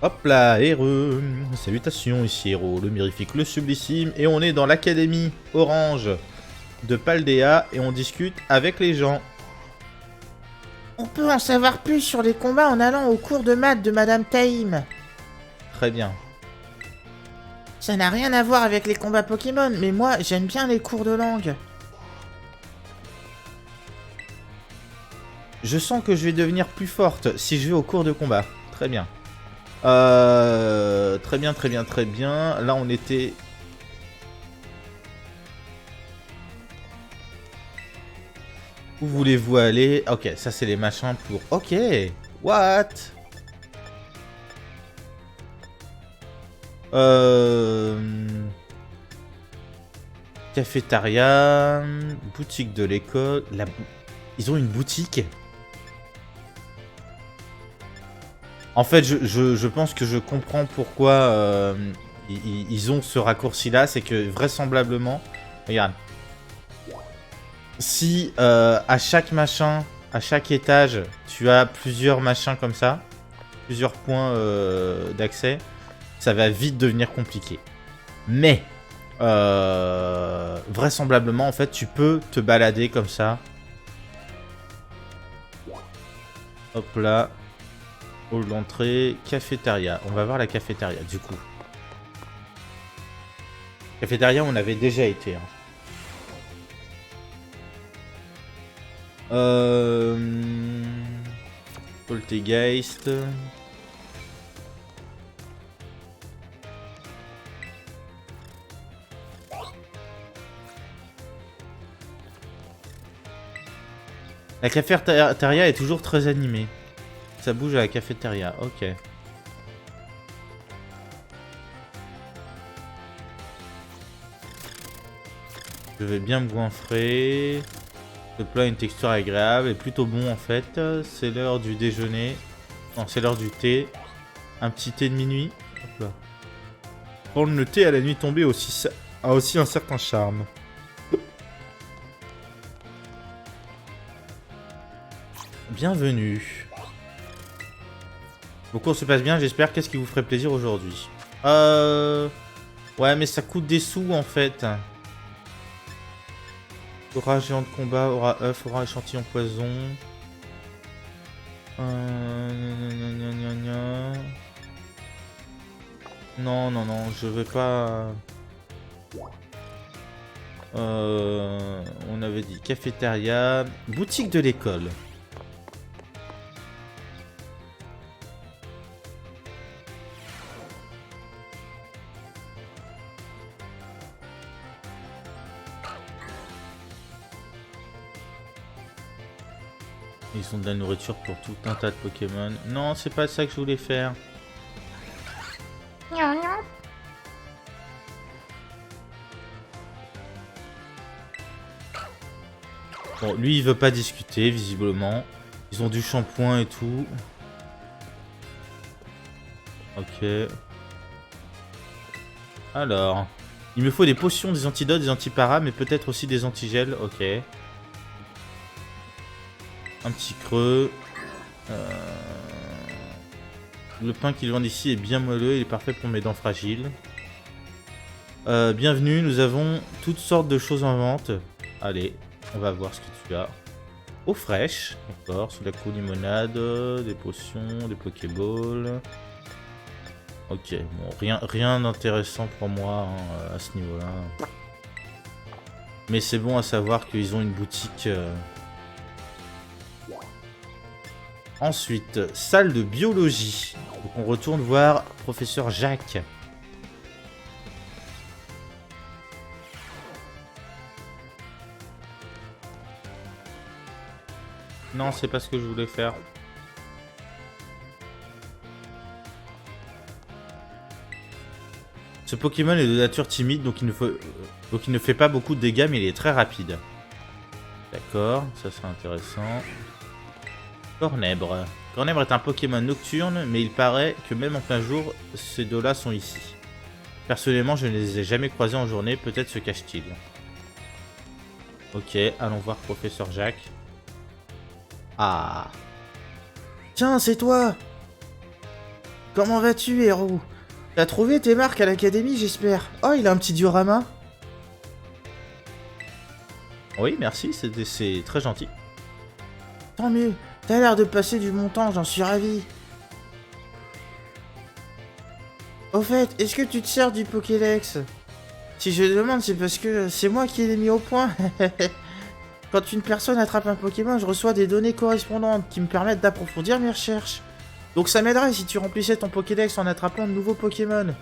Hop là, Hero. Salutations, ici Hero, le mirifique, le sublissime, et on est dans l'académie orange de Paldea, et on discute avec les gens. On peut en savoir plus sur les combats en allant au cours de maths de Madame Taïm. Très bien. Ça n'a rien à voir avec les combats Pokémon, mais moi j'aime bien les cours de langue. Je sens que je vais devenir plus forte si je vais au cours de combat. Très bien. Très bien, très bien, très bien. Là, on était... Où voulez-vous aller? Ok, ça, c'est les machins pour... Ok. What? Cafétéria... Boutique de l'école... Ils ont une boutique? En fait, je pense que je comprends pourquoi ils ont ce raccourci-là. C'est que vraisemblablement... Regarde. Si à chaque machin, à chaque étage, tu as plusieurs machins comme ça, plusieurs points d'accès, ça va vite devenir compliqué. Mais, vraisemblablement, en fait, tu peux te balader comme ça. Hop là. Hall d'entrée, cafétéria. On va voir la cafétéria, du coup. Cafétéria, on avait déjà été. Hein. Poltergeist. La cafétéria est toujours très animée. Ça bouge à la cafétéria, ok. Je vais bien me goinfrer. Le plat a une texture agréable et plutôt bon en fait. C'est l'heure du déjeuner. Non, c'est l'heure du thé. Un petit thé de minuit. Hop là. Prendre le thé à la nuit tombée a aussi un certain charme. Bienvenue. Vos cours se passent bien, j'espère. Qu'est-ce qui vous ferait plaisir aujourd'hui? Ouais, mais ça coûte des sous en fait. Aura géant de combat, aura œuf, aura échantillon poison. Non, non, non, je vais pas... on avait dit cafétéria, boutique de l'école. Ils ont de la nourriture pour tout un tas de Pokémon. Non, c'est pas ça que je voulais faire. Bon, lui, il veut pas discuter, visiblement. Ils ont du shampoing et tout. Ok. Alors. Il me faut des potions, des antidotes, des antiparas, mais peut-être aussi des antigels. Ok. Un petit creux. Le pain qu'ils vendent ici est bien moelleux, il est parfait pour mes dents fragiles. Bienvenue, nous avons toutes sortes de choses en vente. Allez, on va voir ce que tu as. Eau fraîche, d'accord, sous la coupe limonade, des potions, des pokéballs. Ok, bon, rien d'intéressant pour moi hein, à ce niveau-là. Mais c'est bon à savoir qu'ils ont une boutique... Ensuite, salle de biologie. Donc on retourne voir professeur Jacques. Non, c'est pas ce que je voulais faire. Ce Pokémon est de nature timide, donc il ne fait pas beaucoup de dégâts, mais il est très rapide. D'accord, ça c'est intéressant. Cornèbre. Cornèbre est un Pokémon nocturne, mais il paraît que même en plein jour, ces deux-là sont ici. Personnellement, je ne les ai jamais croisés en journée, peut-être se cachent-ils. Ok, allons voir professeur Jacques. Ah. Tiens, c'est toi! Comment vas-tu, héros? T'as trouvé tes marques à l'académie, j'espère? Oh, il a un petit diorama. Oui, merci, c'est très gentil. Tant mieux. T'as l'air de passer du bon temps, j'en suis ravi. Au fait, est-ce que tu te sers du Pokédex? Si je demande, c'est parce que c'est moi qui l'ai mis au point. Quand une personne attrape un Pokémon, je reçois des données correspondantes qui me permettent d'approfondir mes recherches. Donc ça m'aiderait si tu remplissais ton Pokédex en attrapant de nouveaux Pokémon.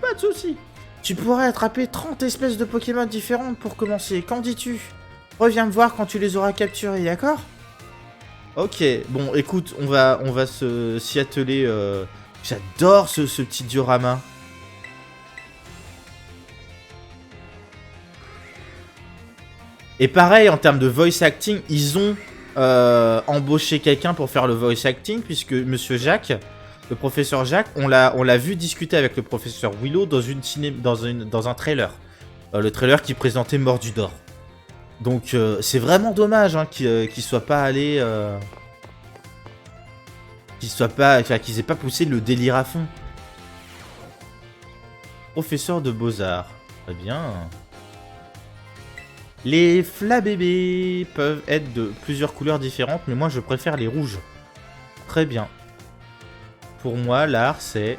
Pas de soucis. Tu pourrais attraper 30 espèces de Pokémon différentes pour commencer, qu'en dis-tu? Reviens me voir quand tu les auras capturés, d'accord? Ok, bon, écoute, on va s'y atteler. J'adore ce petit diorama. Et pareil, en termes de voice acting, ils ont embauché quelqu'un pour faire le voice acting, puisque Monsieur Jacques, le professeur Jacques, on l'a vu discuter avec le professeur Willow dans un trailer. Le trailer qui présentait Mordudor. Donc c'est vraiment dommage hein, qu'il soit pas allé... qu'ils aient pas poussé le délire à fond. Professeur de Beaux-Arts. Très bien. Les flabébés peuvent être de plusieurs couleurs différentes, mais moi je préfère les rouges. Très bien. Pour moi, l'art c'est...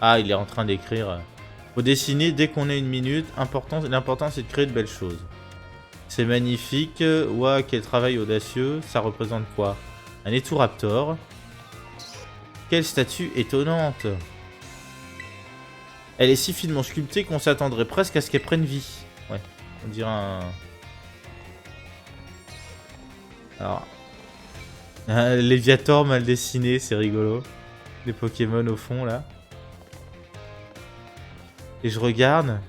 Ah, il est en train d'écrire. Faut dessiner dès qu'on a une minute. L'important c'est de créer de belles choses. C'est magnifique. Ouah, quel travail audacieux. Ça représente quoi? Un Eturaptor. Quelle statue étonnante. Elle est si finement sculptée qu'on s'attendrait presque à ce qu'elle prenne vie. Ouais, on dirait un... Alors... Un Léviator mal dessiné, c'est rigolo. Les Pokémon au fond, là. Et je regarde...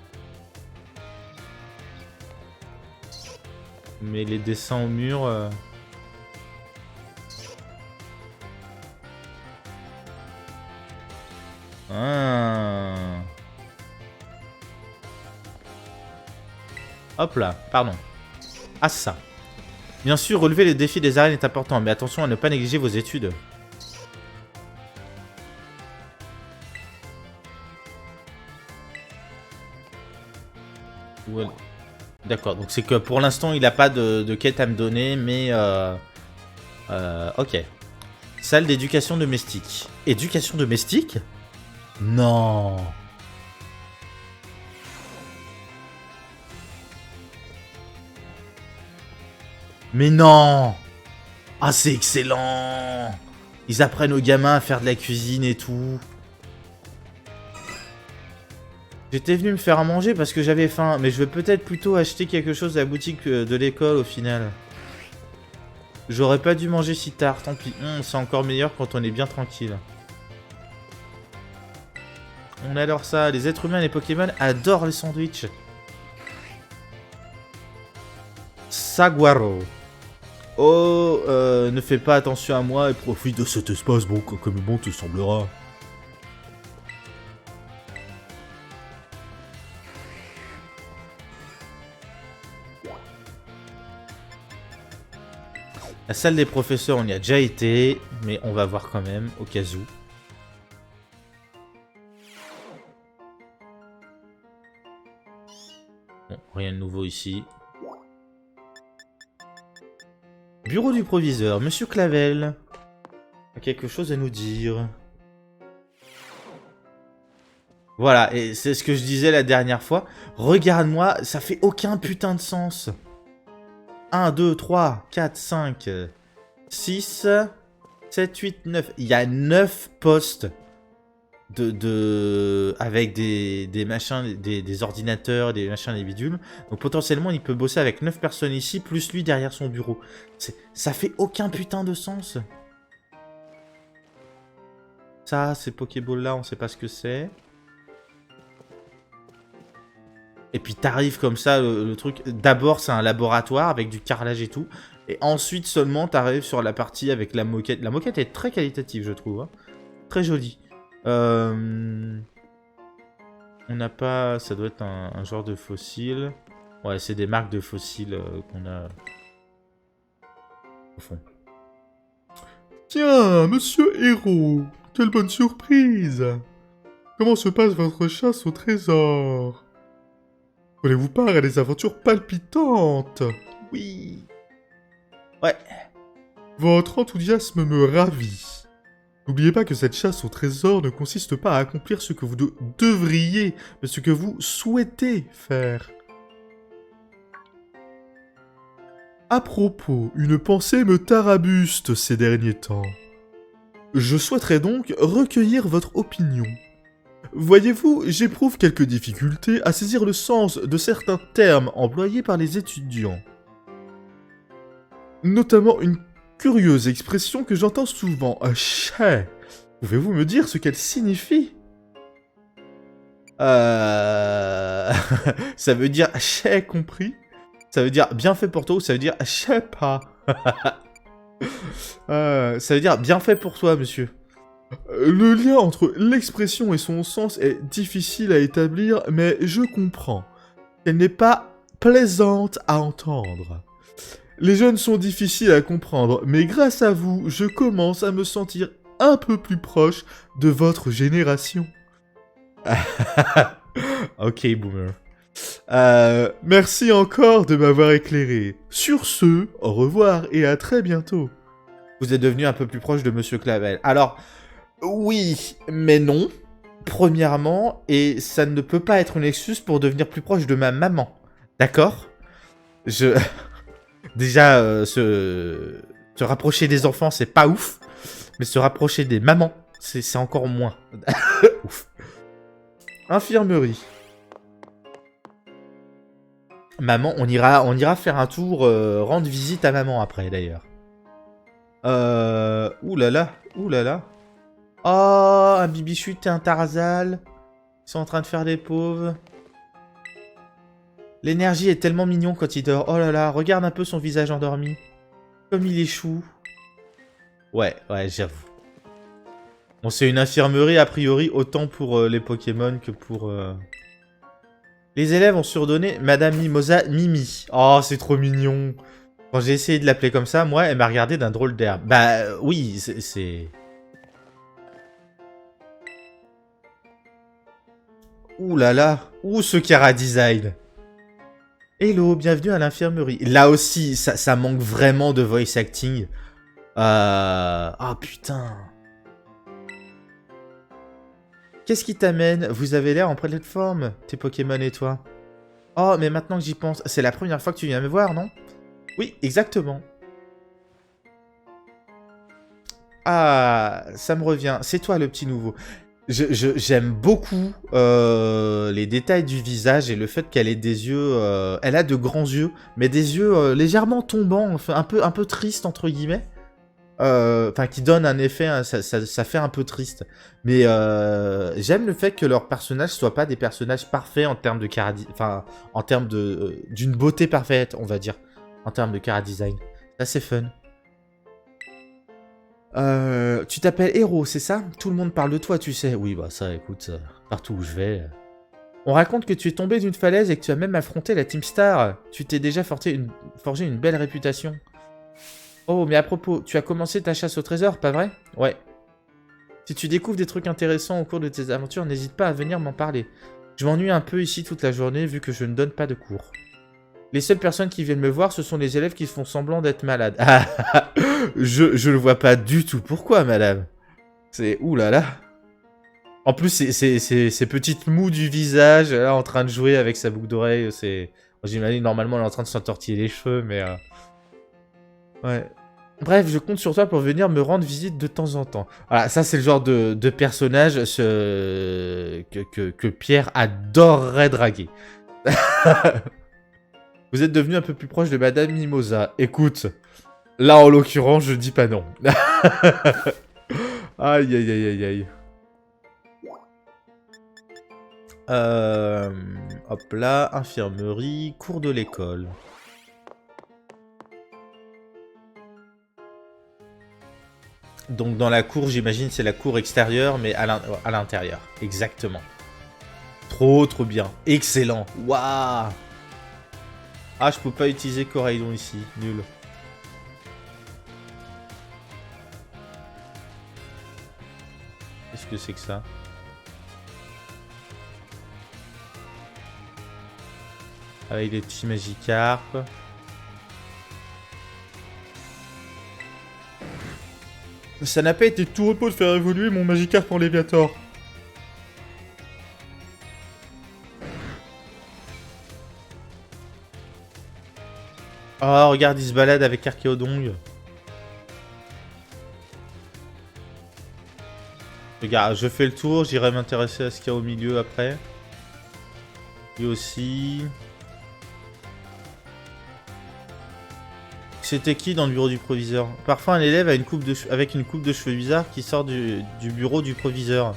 Mais les dessins au mur... Ah. Hop là, pardon. Ah ça. Bien sûr, relever les défis des arènes est important, mais attention à ne pas négliger vos études. Ouais. D'accord, donc c'est que pour l'instant il n'a pas de quête à me donner, mais ok. Salle d'éducation domestique. Éducation domestique? Non. Mais non. Ah, c'est excellent. Ils apprennent aux gamins à faire de la cuisine et tout. J'étais venu me faire à manger parce que j'avais faim, mais je vais peut-être plutôt acheter quelque chose à la boutique de l'école au final. J'aurais pas dû manger si tard, tant pis. C'est encore meilleur quand on est bien tranquille. On adore ça, les êtres humains et les Pokémon adorent les sandwichs. Saguaro. Oh, ne fais pas attention à moi et profite de cet espace comme bon te semblera. La salle des professeurs, on y a déjà été, mais on va voir quand même, au cas où. Bon, rien de nouveau ici. Bureau du proviseur, Monsieur Clavel a quelque chose à nous dire. Voilà, et c'est ce que je disais la dernière fois. Regarde-moi, ça fait aucun putain de sens. 1, 2, 3, 4, 5, 6, 7, 8, 9. Il y a 9 postes avec des machins, des ordinateurs, des machins, des bidules. Donc potentiellement, il peut bosser avec 9 personnes ici, plus lui derrière son bureau. Ça fait aucun putain de sens. Ça, ces Pokéballs-là, on sait pas ce que c'est. Et puis t'arrives comme ça, le truc... D'abord, c'est un laboratoire avec du carrelage et tout. Et ensuite seulement, t'arrives sur la partie avec la moquette. La moquette est très qualitative, je trouve. Hein. Très jolie. On n'a pas... Ça doit être un genre de fossile. Ouais, c'est des marques de fossiles qu'on a... Au fond. Tiens, monsieur Héros, quelle bonne surprise! Comment se passe votre chasse au trésor? Prenez-vous part à des aventures palpitantes? Oui. Ouais. Votre enthousiasme me ravit. N'oubliez pas que cette chasse au trésor ne consiste pas à accomplir ce que vous devriez, mais ce que vous souhaitez faire. À propos, une pensée me tarabuste ces derniers temps. Je souhaiterais donc recueillir votre opinion. Voyez-vous, j'éprouve quelques difficultés à saisir le sens de certains termes employés par les étudiants. Notamment une curieuse expression que j'entends souvent, « chais ». Pouvez-vous me dire ce qu'elle signifie? Ça veut dire chais compris. Ça veut dire bien fait pour toi ou ça veut dire je sais pas. Ça veut dire bien fait pour toi, monsieur. Le lien entre l'expression et son sens est difficile à établir, mais je comprends. Elle n'est pas plaisante à entendre. Les jeunes sont difficiles à comprendre, mais grâce à vous, je commence à me sentir un peu plus proche de votre génération. Ok, boomer. Merci encore de m'avoir éclairé. Sur ce, au revoir et à très bientôt. Vous êtes devenu un peu plus proche de Monsieur Clavel. Alors, oui, mais non. Premièrement, et ça ne peut pas être une excuse pour devenir plus proche de ma maman. D'accord? Déjà, se rapprocher des enfants, c'est pas ouf. Mais se rapprocher des mamans, c'est encore moins. Ouf. Infirmerie. Maman, on ira faire un tour, rendre visite à maman après, d'ailleurs. Ouh là là, ouh là là. Oh, un Bibichute et un Tarzal. Ils sont en train de faire des pauvres. L'énergie est tellement mignon quand il dort. Oh là là, regarde un peu son visage endormi. Comme il est chou. Ouais, j'avoue. Bon, c'est une infirmerie, a priori, autant pour les Pokémon que pour... Les élèves ont surdonné Madame Mimosa Mimi. Oh, c'est trop mignon. Quand j'ai essayé de l'appeler comme ça, moi, elle m'a regardé d'un drôle d'air. Bah, oui, c'est... Ouh là là. Ouh, ce Chara Design. Hello, bienvenue à l'infirmerie. Là aussi, ça manque vraiment de voice acting. Ah, putain. Qu'est-ce qui t'amène? Vous avez l'air en pleine forme, tes Pokémon et toi. Oh, mais maintenant que j'y pense, c'est la première fois que tu viens me voir, non? Oui, exactement. Ah, ça me revient. C'est toi le petit nouveau. J'aime beaucoup les détails du visage et le fait qu'elle ait des yeux... elle a de grands yeux, mais des yeux légèrement tombants, enfin, un peu tristes, entre guillemets. Enfin, qui donne un effet, hein, ça fait un peu triste. Mais j'aime le fait que leurs personnages soient pas des personnages parfaits en termes de enfin, en termes de d'une beauté parfaite, on va dire, en termes de chara design. Ça c'est fun. Tu t'appelles Héros, c'est ça? Tout le monde parle de toi, tu sais. Oui, bah ça, écoute, partout où je vais. On raconte que tu es tombé d'une falaise et que tu as même affronté la Team Star. Tu t'es déjà forgé une belle réputation. Oh, mais à propos, tu as commencé ta chasse au trésor, pas vrai? Ouais. Si tu découvres des trucs intéressants au cours de tes aventures, n'hésite pas à venir m'en parler. Je m'ennuie un peu ici toute la journée vu que je ne donne pas de cours. Les seules personnes qui viennent me voir, ce sont les élèves qui font semblant d'être malades. Ah, je ne vois pas du tout pourquoi, madame. C'est... Ouh là là. En plus, ces petites moues du visage, là, en train de jouer avec sa boucle d'oreille, c'est... J'imagine, normalement, elle est en train de s'entortiller les cheveux, mais... Ouais. Bref, je compte sur toi pour venir me rendre visite de temps en temps. Voilà, ça c'est le genre de personnage que Pierre adorerait draguer. Vous êtes devenu un peu plus proche de Madame Mimosa. Écoute, là en l'occurrence, je dis pas non. Aïe aïe aïe aïe aïe. Hop là, infirmerie, cours de l'école. Donc dans la cour, j'imagine c'est la cour extérieure, mais à l'intérieur. Exactement. Trop bien. Excellent. Waouh. Ah, je peux pas utiliser Coraidon ici. Nul. Qu'est-ce que c'est que ça? Avec des petits Magikarp. Ça n'a pas été tout repos de faire évoluer mon Magikarp en Léviator. Oh, regarde, il se balade avec Archéodong. Regarde, je fais le tour, j'irai m'intéresser à ce qu'il y a au milieu après. Lui aussi. C'était qui dans le bureau du proviseur? Parfois un élève a avec une coupe de cheveux bizarre qui sort du bureau du proviseur.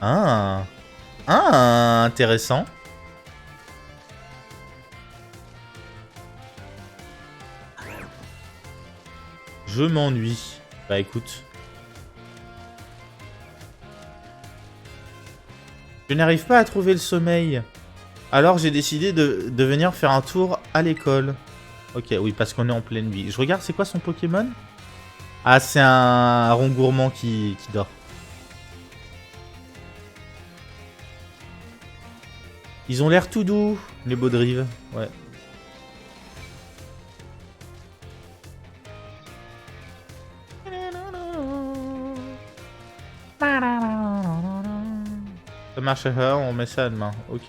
Ah, intéressant. Je m'ennuie. Bah écoute. Je n'arrive pas à trouver le sommeil. Alors j'ai décidé de venir faire un tour à l'école. Ok, oui, parce qu'on est en pleine nuit. Je regarde, c'est quoi son Pokémon? Ah, c'est un rond gourmand qui dort. Ils ont l'air tout doux, les Baudrives. Ouais. Ça marche, on met ça à demain. Ok.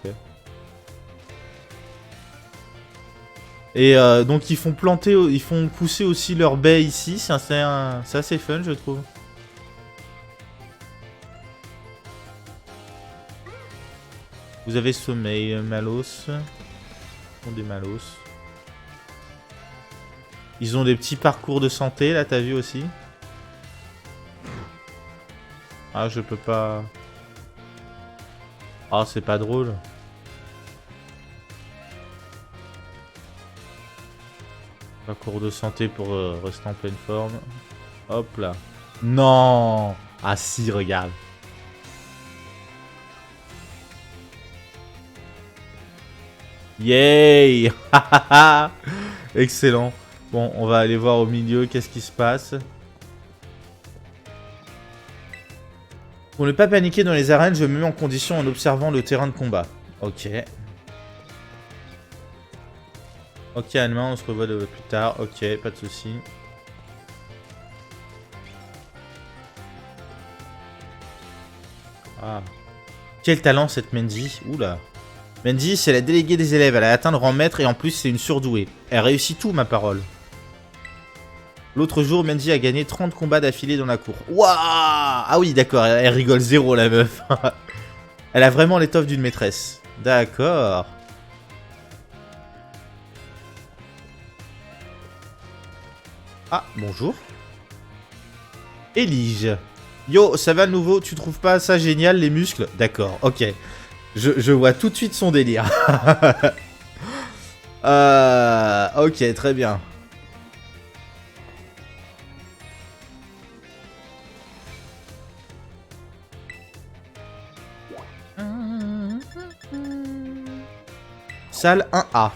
Et donc ils font pousser aussi leur baie ici. C'est assez fun, je trouve. Vous avez sommeil, Malos. Ils ont des Malos. Ils ont des petits parcours de santé, là, t'as vu aussi? Ah, je peux pas... Ah, c'est pas drôle. Parcours de santé pour rester en pleine forme. Hop là. Non! Ah si, regarde. Yay! Excellent. Bon, on va aller voir au milieu qu'est-ce qui se passe. Pour ne pas paniquer dans les arènes, je me mets en condition en observant le terrain de combat. Ok. Ok, Anne, on se revoit plus tard. Ok, pas de soucis. Ah. Quel talent cette Mandy. Oula. Mandy, c'est la déléguée des élèves. Elle a atteint le rang maître et en plus, c'est une surdouée. Elle réussit tout, ma parole. L'autre jour, Mandy a gagné 30 combats d'affilée dans la cour. Waouh! Ah oui, d'accord, elle rigole zéro, la meuf. Elle a vraiment l'étoffe d'une maîtresse. D'accord. Ah, bonjour. Elige. Yo, ça va de nouveau? Tu trouves pas ça génial, les muscles? D'accord, ok. Je vois tout de suite son délire. Ok, très bien. Salle 1A.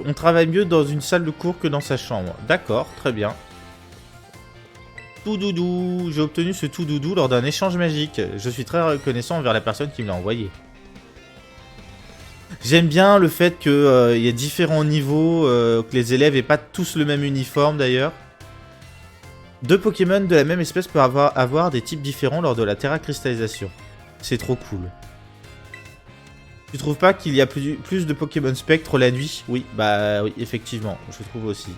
On travaille mieux dans une salle de cours que dans sa chambre. D'accord, très bien. Tout doudou. J'ai obtenu ce tout doudou lors d'un échange magique. Je suis très reconnaissant envers la personne qui me l'a envoyé. J'aime bien le fait qu'il y ait différents niveaux, que les élèves n'aient pas tous le même uniforme d'ailleurs. Deux Pokémon de la même espèce peuvent avoir des types différents lors de la terracristallisation. C'est trop cool. Tu trouves pas qu'il y a plus de Pokémon spectre la nuit? Oui, bah oui, effectivement, je trouve aussi.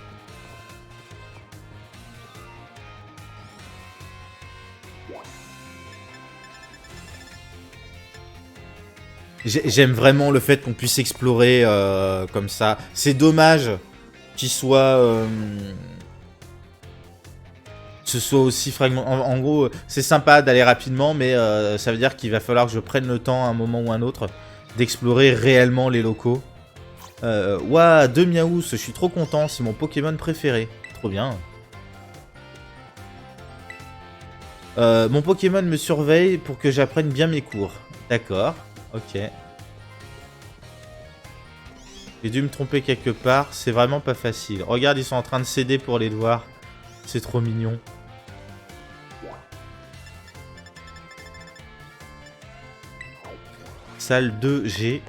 J'aime vraiment le fait qu'on puisse explorer comme ça. C'est dommage qu'il soit... ce soit aussi fragmenté. En gros, c'est sympa d'aller rapidement, mais ça veut dire qu'il va falloir que je prenne le temps à un moment ou un autre d'explorer réellement les locaux. Ouah, 2 Miaous, je suis trop content, c'est mon Pokémon préféré. Trop bien. Mon Pokémon me surveille pour que j'apprenne bien mes cours. D'accord, ok. J'ai dû me tromper quelque part, c'est vraiment pas facile. Regarde, ils sont en train de céder pour les devoirs. C'est trop mignon. Salle 2G.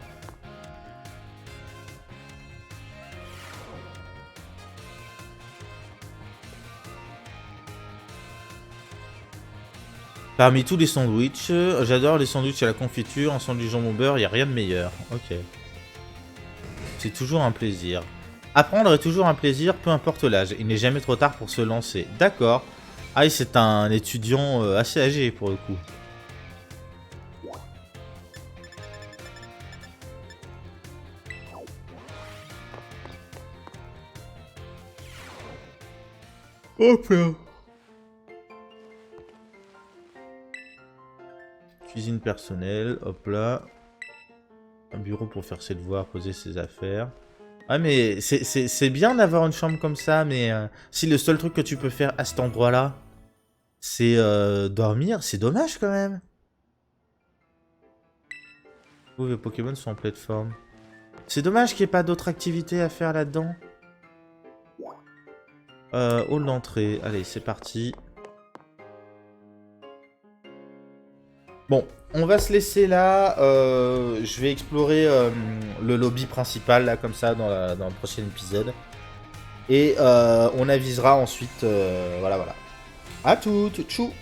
Parmi tous les sandwichs, j'adore les sandwichs à la confiture, un sandwich jambon beurre, il n'y a rien de meilleur. Ok. C'est toujours un plaisir. Apprendre est toujours un plaisir, peu importe l'âge. Il n'est jamais trop tard pour se lancer. D'accord. Ah, c'est un étudiant assez âgé pour le coup. Hop là. Cuisine personnelle, hop là. Un bureau pour faire ses devoirs, poser ses affaires. Ah mais c'est bien d'avoir une chambre comme ça, mais si le seul truc que tu peux faire à cet endroit-là, c'est dormir, c'est dommage quand même. Oh, les Pokémon sont en plateforme. C'est dommage qu'il n'y ait pas d'autres activités à faire là-dedans. Hall d'entrée, allez c'est parti. Bon, on va se laisser là. Je vais explorer le lobby principal, là, comme ça, dans le prochain épisode. Et on avisera ensuite. Voilà, voilà. À toutes, tchou!